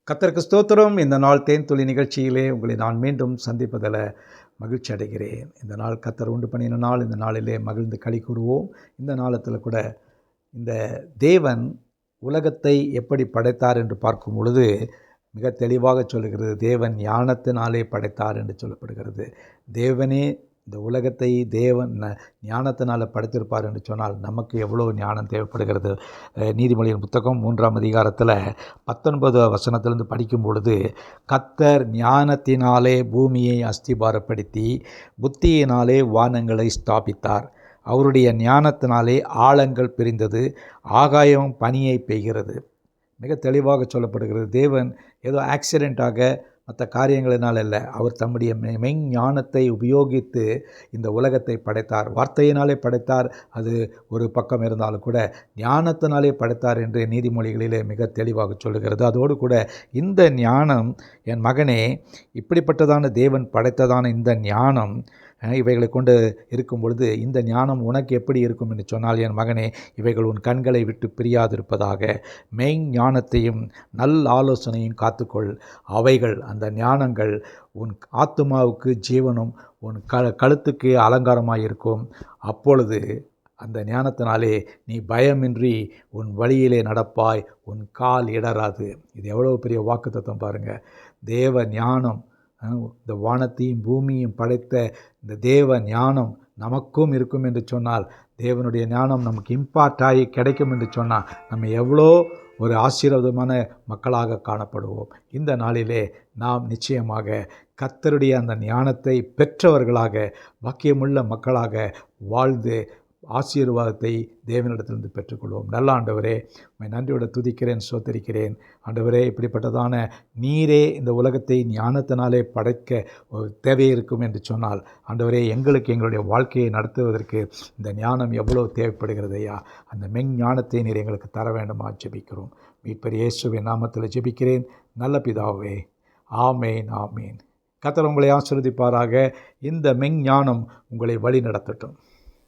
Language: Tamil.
கர்த்தருக்கு ஸ்தோத்திரம். இந்த நாள் தேன் துளி நிகழ்ச்சியிலே உங்களை நான் மீண்டும் சந்திப்பதில் மகிழ்ச்சி அடைகிறேன். இந்த நாள் கர்த்தர் உண்டு பண்ணின நாள். இந்த நாளிலே மகிழ்ந்து களி கூறுவோம். இந்த நாளத்தில் கூட இந்த தேவன் உலகத்தை எப்படி படைத்தார் என்று பார்க்கும் பொழுது மிக தெளிவாக சொல்லுகிறது. தேவன் ஞானத்தினாலே படைத்தார் என்று சொல்லப்படுகிறது. தேவனே இந்த உலகத்தை தேவன் ஞானத்தினால் படைத்திருப்பார் என்று சொன்னால் நமக்கு எவ்வளோ ஞானம் தேவைப்படுகிறது. நீதிமொழியின் புத்தகம் 3ஆம் அதிகாரத்தில் 19 வசனத்திலிருந்து படிக்கும் பொழுது, கர்த்தர் ஞானத்தினாலே பூமியை அஸ்திபாரப்படுத்தி புத்தியினாலே வானங்களை ஸ்தாபித்தார். அவருடைய ஞானத்தினாலே ஆழங்கள் பிரிந்தது, ஆகாயம் பனியை பெய்கிறது. மிக தெளிவாக சொல்லப்படுகிறது. தேவன் ஏதோ ஆக்சிடெண்ட்டாக மற்ற காரியங்களினால் அல்ல, அவர் தம்முடைய மெய்ஞானத்தை உபயோகித்து இந்த உலகத்தை படைத்தார். வார்த்தையினாலே படைத்தார், அது ஒரு பக்கம் இருந்தாலும் கூட ஞானத்தினாலே படைத்தார் என்று நீதிமொழிகளிலே மிக தெளிவாக சொல்லுகிறது. அதோடு கூட இந்த ஞானம், என் மகனே, இப்படிப்பட்டதான தேவன் படைத்ததான இந்த ஞானம் இவைகளை கொண்டு இருக்கும் பொழுது இந்த ஞானம் உனக்கு எப்படி இருக்கும் என்று சொன்னால், என் மகனே, இவைகள் உன் கண்களை விட்டு பிரியாதிருப்பதாக. மெய் ஞானத்தையும் நல் ஆலோசனையும் காத்துக்கொள். அவைகள், அந்த ஞானங்கள் உன் ஆத்துமாவுக்கு ஜீவனும் உன் கழுத்துக்கு அலங்காரமாக இருக்கும். அப்பொழுது அந்த ஞானத்தினாலே நீ பயமின்றி உன் வழியிலே நடப்பாய், உன் கால் இடராது. இது எவ்வளோ பெரிய வாக்குத்தத்தம் பாருங்கள். தேவ ஞானம், இந்த வானத்தையும் பூமியும் படைத்த இந்த தேவ ஞானம் நமக்கும் இருக்கும் என்று சொன்னால், தேவனுடைய ஞானம் நமக்கு இம்பார்ட் ஆகி கிடைக்கும் என்று சொன்னால், நம்ம எவ்வளோ ஒரு ஆசீர்வாதமான மக்களாக காணப்படுவோம். இந்த நாளிலே நாம் நிச்சயமாக கர்த்தருடைய அந்த ஞானத்தை பெற்றவர்களாக, பாக்கியமுள்ள மக்களாக வாழ்ந்து ஆசீர்வாதத்தை தேவனிடத்திலிருந்து பெற்றுக்கொள்வோம். நல்ல ஆண்டவரே, உம்மை நன்றியோடு துதிக்கிறேன், ஸ்தோத்திரிக்கிறேன். ஆண்டவரே, இப்படிப்பட்டதான நீரே இந்த உலகத்தை ஞானத்தினாலே படைக்க தேவை இருக்கும் என்று சொன்னால், ஆண்டவரே, எங்களுடைய வாழ்க்கையை நடத்துவதற்கு இந்த ஞானம் எவ்வளோ தேவைப்படுகிறது ஐயா. அந்த மெஞ்ஞானத்தை நீர் எங்களுக்கு தர வேண்டுமா ஜெபிக்கிறோம். மீட்பர் இயேசுவின் நாமத்தில் ஜெபிக்கிறேன் நல்ல பிதாவே. ஆமேன், ஆமேன். கர்த்தர் உங்களை ஆசீர்வதிப்பாராக. இந்த மெஞ்ஞானம் உங்களை வழி நடத்தட்டும்.